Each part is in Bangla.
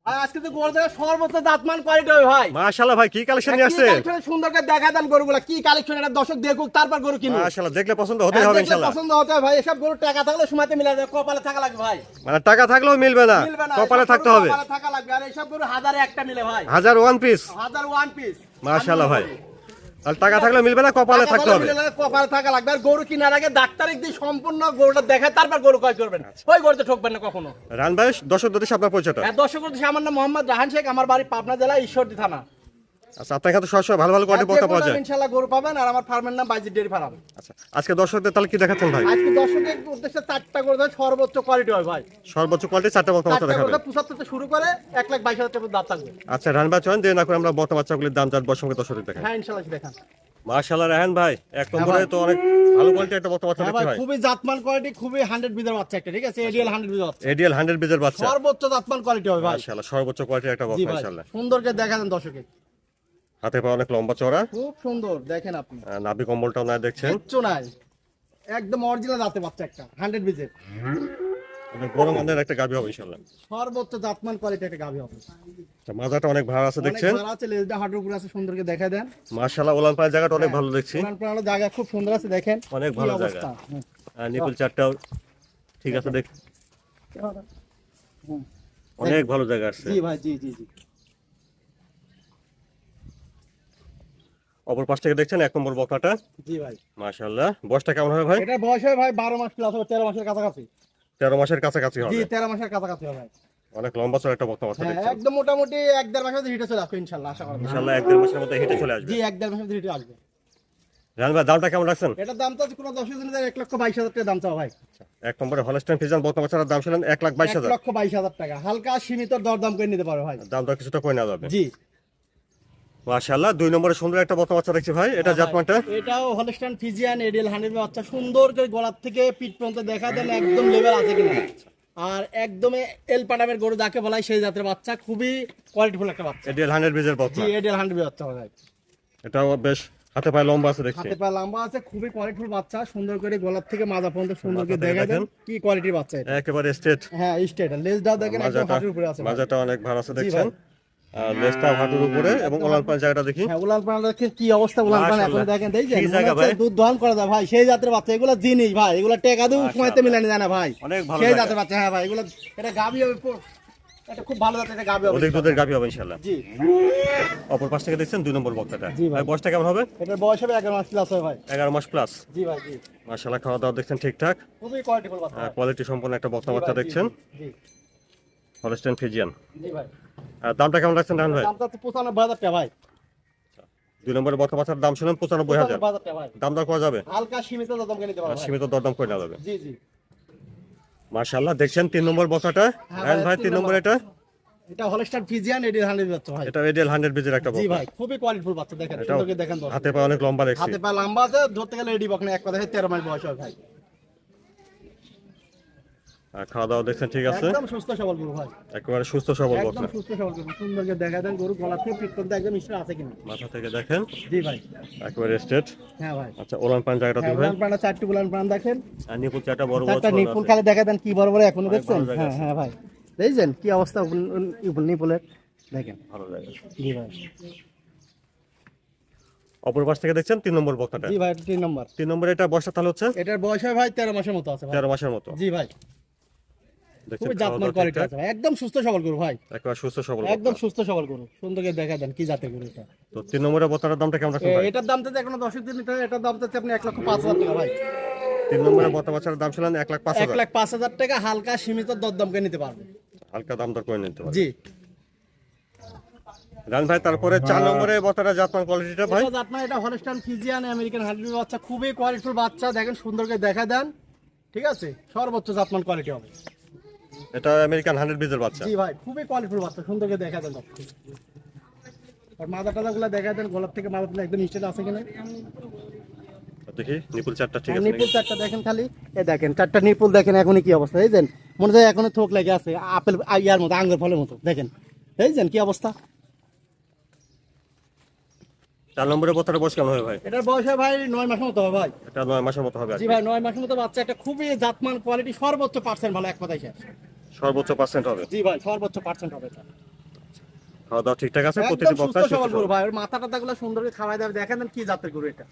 আজকে তো গরুদের সর্বোচ্চ দাঁতমান কোয়ালিটি হবে ভাই। মাশাআল্লাহ ভাই, কি কালেকশন নিয়ে আসছে? সুন্দর করে দেখা দেন গরুগুলা কি কালেকশন, এটা দর্শক দেখুক তারপর গরু কিনুক। মাশাআল্লাহ, দেখলে পছন্দ হতেই হবে ইনশাআল্লাহ। পছন্দ হতে হবে ভাই, এসব গরু টাকা থাকলে সময়তে মিলা যায়, কপালে থাকা লাগবে ভাই। মানে টাকা থাকলেও মিলবে না, কপালে থাকতে হবে। কপালে থাকা লাগবে, আর এসব গরু হাজারে একটা মিলে ভাই। 1001 পিস, 1001 পিস। মাশাআল্লাহ ভাই। আর টাকা থাকলেও মিলবে না, কপালে থাকতে হবে। কপালে থাকা লাগবে। আর গরু কেনার আগে ডাক্তারিক দিয়ে সম্পূর্ণ গরুটা দেখায় তারপর গরু ক্রয় করবেন, ওই গরুতে ঠকবেন না কখনো। রান ভাই, দর্শকদের সাথে আপনার পরিচয়টা? হ্যাঁ, দর্শকদের সাথে আমার নাম মোহাম্মদ রাহান শেখ, আমার বাড়ি পাবনা জেলা ঈশ্বরদী থানা। আচ্ছা, আপনার কাছে সবসময় ভালো ভালো কোয়ালিটি বক্তা পাওয়া যায় ইনশাআল্লাহ গরু পাবেন। আর আমার ফার্মের নাম বাইজিৎ ডেইরি ফার্ম। আচ্ছা, আজকে দর্শকদের তাহলে কি দেখাচ্ছেন ভাই? আজকে দর্শকদের উদ্দেশ্যে 4টা গরু দেয়, সর্বোচ্চ কোয়ালিটি হয় ভাই। সর্বোচ্চ কোয়ালিটি 4টা বক্তা বাচ্চা দেখাবেন। 75 থেকে শুরু করে 1,22,000 টাকা দাম থাকবে। আচ্ছা, রান ভাই চলেন দেরি না করে আমরা বক্তা বাচ্চাগুলির দাম জানবো, সঙ্গে দর্শকদের দেখাই। হ্যাঁ ইনশাআল্লাহ দেখান। মাশাআল্লাহ রাহান ভাই, এক নম্বরে তো অনেক ভালো কোয়ালিটি একটা বক্তা বাচ্চা হ্যাঁ দেখছি ভাই, ভাই। খুবই জাতমান কোয়ালিটি, খুবই 100 বিজের বাচ্চা একটা, ঠিক আছে? এডিএল 100 বিজের বাচ্চা, এডিএল 100 বিজের বাচ্চা, সর্বোচ্চ জাতমান কোয়ালিটি হবে ভাই। মাশাআল্লাহ, সর্বোচ্চ কোয়ালিটির একটা জি বক্তা ভাই, ইনশাআল্লাহ। সুন্দর করে দেখা দেন দর্শকে, হাতে পা অনেক লম্বা চওড়া, খুব সুন্দর দেখেন আপনি। নাভি কম্বলটাও নাই দেখছেন, কিচ্ছু নাই, একদম অরিজিনাল জাতের বাচ্চা একটা 100 বিজের, অনেক বড় মানের একটা গাভী হবে ইনশাআল্লাহ। সর্বোচ্চ জাতমান কোয়ালিটি একটা গাভী হবে। আচ্ছা, মাজাটা অনেক ভালো আছে দেখছেন, অনেক ভালো আছে, লেজটা হাঁটুর উপরে আছে, সুন্দর করে দেখা দেন। মাশাআল্লাহ, ওলান পায়ের জায়গাটা অনেক ভালো দেখছি, পুরান পুরানো জায়গা খুব সুন্দর আছে, দেখেন অনেক কি ভালো অবস্থা। জায়গা। আর নিপুল চারটাও ঠিক আছে দেখ, হুম। অনেক ভালো জায়গা আছে। জি ভাই, জি জি জি। অপর পাশ থেকে দেখছেন 1 নম্বর বকনাটা, জি ভাই, মাশাআল্লাহ। বয়সটা কেমন হবে ভাই? এটা বয়স হয় ভাই 12 মাস প্লাস হবে, 13 মাসের কাছাকাছি। 13 মাসের কাছাকাছি জি, হবে, 13 মাসের কাছাকাছি হবে ভাই। অনেক লম্বা চড়া একটা বকনা বাচ্চা হ্যাঁ, দেখছেন। একদম মোটামুটি 1-1.5 মাসের মধ্যে হিটে চলে আসবে ইনশাআল্লাহ, আশা করা যায়। ইনশাআল্লাহ 1-1.5 মাসের মধ্যে হিটে চলে আসবে। জি, 1-1.5 মাসের মধ্যে হিটে আসবে। জান ভাই, দামটা কেমন রাখছেন? এটার দাম তো আছে কোনো 10 দিনের 1,22,000 টাকা দাম চাও ভাই। 1 নম্বরে হলস্টাইন ফ্রিজিয়ান বকনা বাচ্চার দাম ছিলেন 1,22,000, 1,22,000 টাকা, হালকা সীমিত দরদাম করে নিতে পারো ভাই। দামটা কিছুটা কমে নেওয়া যাবে। জি, মাশাআল্লাহ। 2 নম্বরে সুন্দর একটা বকনা বাচ্চা দেখছি ভাই, এটা জাতমানটা? এটাও হলস্টাইন ফিজিয়ান এডিএল 100 বাচ্চা, সুন্দর করে গলার থেকে পিঠ পর্যন্ত দেখা দেন একদম লেভেল আছে কিনা। আর একদমই এল পাটামের গরু যাকে বলা হয় সেই জাতের বাচ্চা, খুবই কোয়ালিটিফুল একটা বাচ্চা। এডিএল 100 বিজের জি, বকনা, এডিএল 100 বাচ্চা ভাই। এটাও বেশ হাতে পায়ে লম্বা আছে দেখছি। হাতে পা লম্বা আছে, খুবই কোয়ালিটিফুল বাচ্চা, সুন্দর করে গলার থেকে মাজা পর্যন্ত সুন্দর করে মাথা থেকে দেখা দেন দেখেন। কি কোয়ালিটির বাচ্চা এটা। একেবারে স্ট্রেট, হ্যাঁ, স্ট্রেট লেজটাও দেখেন একদম হাঁটুর উপরে আছে ভাই। মাজাটা অনেক ভালো আছে জি দেখছেন, ভাই। আর লেজটা হাঁটুর উপরে, এবং ওলান পায়ের জায়গাটা দেখি। হ্যাঁ, উলান পালান দেখেন কি অবস্থা, উলান পালান এখন মাশাআল্লাহ। দেখেন, দেখছেন কি জায়গা ভাই? দুধ দহন করা যায় ভাই, সেই জাতের বাচ্চা, এগুলো জিনিস ভাই, এগুলো টাকা দিয়ে সময়তে মিলানো যায় না ভাই, অনেক ভালো সেই জায়গা। জাতের বাচ্চা। হ্যাঁ ভাই, এগুলো এটা গাভী হবে, এটা খুব ভালো জাতের একটা গাভী হবে। অধিক দুধের গাভী হবে ইনশাআল্লাহ। জি, অপর পাশ থেকে দেখছেন 2 নম্বর বকনাটা, জি ভাই। ভাই বয়সটা কেমন হবে? এটার বয়স হবে 11 মাস প্লাস হবে ভাই। 11 মাস প্লাস, জি ভাই, জি, মাশাআল্লাহ। খাওয়া দাওয়া দেখছেন ঠিকঠাক, খুবই কোয়ালিটিফুল বাচ্চা ভাই। কোয়ালিটি সম্পন্ন একটা বকনা জি বাচ্চা ভাই, দেখছেন, জি হলস্টাইন ফ্রিজিয়ান। জি ভাই। আর দামটা কেমন রাখছেন রান ভাই? দামটা তো 95,000 টাকা ভাই। 2 নম্বরের বকনা বাচ্চার দাম ছিলেন 95,000, 95,000 টাকা ভাই, দাম দর করা যাবে, হালকা সীমিত দাম করে নিতে পারো আর ভাই। সীমিত দরদাম করে নেওয়া যাবে। জি জি। মাশাআল্লাহ, দেখছেন 3 নম্বর বকনাটা, হ্যাঁ রান ভাই, ভাই 3 নম্বর এটা, এটা হলস্টাইন ফিজিয়ান এডিএল 100 বাচ্চা ভাই। এটা এডিএল 100 বিজের একটা জি বকনা, ভাই, খুবই কোয়ালিটিফুল বাচ্চা, দেখেন এটাও সুন্দর করে দেখেন দর্শক। হাতে পায়ে অনেক লম্বা দেখছি। হাতে পা লম্বা আছে, ধরতে গেলে এডি বকনা এক কথা 13 মাস বয়স হয় ভাই। আর খাওয়া দাওয়া দেখছেন ঠিক আছে, একদম সুস্থ সবল গরু ভাই, একেবারে সুস্থ সবল একদম বকনা। সুস্থ সবল গরু, সুন্দর করে দেখা দেন গরু গলা থেকে পিঠ পর্যন্ত একদম স্ট্রেট আছে কিনা। মাথা থেকে দেখেন জি ভাই। একেবারে স্ট্রেট। হ্যাঁ ভাই। আচ্ছা, ওলান পান জায়গাটা হ্যাঁ, দিন ভাই, উলান পানা 4টি উলান পানা দেখেন, আর নিপুল চারটা বড় বড় চারটা ছোট নিপুল আছে। খালে দেখা দেন কি বড় বড় এখনো দেখছেন। ভালো জায়গা হ্যাঁ আছে। হ্যাঁ ভাই, দেখছেন কি অবস্থা নিপুলের, দেখেন। ভালো জায়গা। জি ভাই। অপর পাশ থেকে দেখছেন 3 নম্বর বকনাটা, জি ভাই, 3 নম্বর। 3 নম্বরে এটা বয়সটা তাহলে হচ্ছে এটার বয়স হয় ভাই 13 মাসের মতো আছে ভাই। 13 মাসের মতো। জি ভাই, দেখছেন খুবই খাওয়া জাতমান দাওয়া কোয়ালিটি ঠিকঠাক, আছে ভাই, একদম সুস্থ সবল গরু ভাই, একেবারে সুস্থ সবল একদম বকনা। সুস্থ সবল গরু, সুন্দর করে দেখা দেন কি জাতের গরু এটা। তো 3 নম্বরের বকনাটার দামটা কেমন রাখছেন ভাই? এটার দাম তো এখনো 10 দিন নিতে হবে, এটার দাম তো আপনি 1,05,000 টাকা ভাই। 3 নম্বরের বকনা বাচ্চার দাম ছিলেন 1,05,000, 1,05,000 টাকা, হালকা সীমিত দরদাম করে নিতে পারবে। হালকা দাম দর করে নিতে পারে। জি। রান ভাই, তারপরে 4 নম্বরে বকনাটা জাতমান কোয়ালিটিটা ভাই, এটা আপনার এটা হলস্টাইন ফিজিয়ান আমেরিকান হান্ড্রেড বাচ্চা, খুবই কোয়ালিটিফুল বাচ্চা, দেখেন সুন্দর করে দেখা দেন, ঠিক আছে? সর্বোচ্চ জাতমান কোয়ালিটি হবে। এটা আমেরিকান 100 বিজের বাচ্চা। জি ভাই, খুবই কোয়ালিটিফুল বাচ্চা, সুন্দর করে দেখা দেন। আর মাথা টাদাগুলো দেখা দেন, গলার থেকে মাথা তুলে একদম স্ট্রেট আছে কিনা। দেখি নিপুল চারটা ঠিক আছে নিপুল নাকি? চারটা দেখেন খালি, এই দেখেন 4টা নিপুল দেখেন এখনই কি অবস্থা, দেখছেন মনে হয় এখনো থোক লেগে আছে আপেল ইয়ার মতো, আঙ্গুর ফলের মতো, দেখেন দেখছেন কি অবস্থা। 4 নম্বরের বকনাটার বয়স কেমন হবে ভাই? এটার বয়স হয় ভাই 9 মাসের মতো হবে ভাই। এটা 9 মাসের মতো হবে আর জি কি। ভাই, 9 মাসের মতো বাচ্চা, একটা খুবই জাতমান কোয়ালিটি, সর্বোচ্চ পার্সেন্ট ভালো, এক কথাই শেষ। সর্বোচ্চ পার্সেন্ট হবে। জি ভাই, সর্বোচ্চ পার্সেন্ট হবে এটা। খাওয়া দাওয়া ঠিকঠাক আছে, একদম প্রতিটি সুস্থ বক্তায় সবল গরু ভাই, ওর মাথা টাথাগুলো সুন্দর করে খাওয়াই দেবে, দেখেন দেন কি জাতের গরু এটা।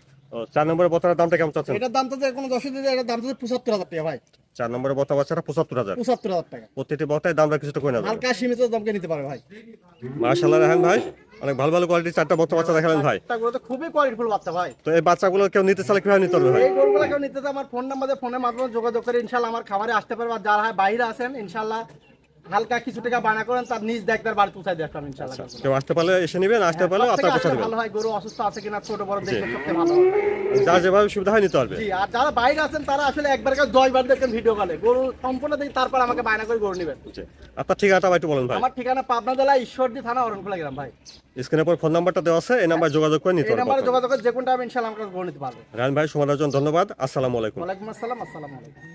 4 নম্বরের বক্তার দামটা কেমন চাচ্ছেন? এটার দাম তো যে কোনো দর্শক দিতে, এটার দাম তো 75,000 টাকা ভাই, 4 নম্বরের বক্তা বাচ্চাটা 75,000। 75,000 টাকা, প্রতিটি বক্তায় দামটা কিছুটা কমে যাবে। হালকা সীমিত দামকে নিতে পারে ভাই। মাশাআল্লাহ রায়হান ভাই, অনেক ভালো ভালো কোয়ালিটির 4টা বক্তা বাচ্চা দেখালেন ভাই। একটা গরু তো খুবই কোয়ালিটিফুল বাচ্চা ভাই। তো এই বাচ্চাগুলো কেউ নিতে চাইলে কিভাবে নিতে পারবে ভাই? এই গরুগুলো কেউ নিতে চায় আমার ফোন নাম্বারে, ফোনের মাধ্যমে যোগাযোগ করে ইনশাল্লাহ আমার খামারে আসতে পারবে। আর যারা বাইরে আছেন ইনশাল্লাহ হালকা কিছু টাকা বানা করেন, তার নিজ দেখদার বাড়ি পৌঁছায় দিয়ে আসলাম ইনশাল্লাহ। কেউ আসতে পারলে এসে নেবেন, আসতে পারলে সবথেকে আপনার পৌঁছে আসলে দেবেন। ভালো হয় গরু অসুস্থ আছে কিনা ছোট বড় দেখলে সবচেয়ে ভালো হয়। যার যেভাবে সুবিধা হয় নিতে পারবে। জি, আর যারা বাইরে আছেন তারা আসলে একবার 10 বার দেখেন ভিডিও কলে, গরু সম্পূর্ণ দেখি তারপর আমাকে বায়না করে গরু নেবেন। জি। আপনার ঠিকানাটা ভাই একটু বলেন ভাই। আমার ঠিকানা পাবনা জেলা ঈশ্বরদী থানা অরণখোলা গ্রাম ভাই। স্ক্রিনের পর ফোন নাম্বারটা দেওয়া আছে, এই নাম্বারে যোগাযোগ করে নিতে এই নাম্বারে পারবেন। যোগাযোগ করে যে কোনটা আমি ইনশাল্লাহ আমার কাছে গরু নিতে পারবো। রায়হান ভাই সময়ের জন্য ধন্যবাদ। আসসালামু আলাইকুম। ওয়ালাইকুম আসসালাম, আসসালামু আলাইকুম।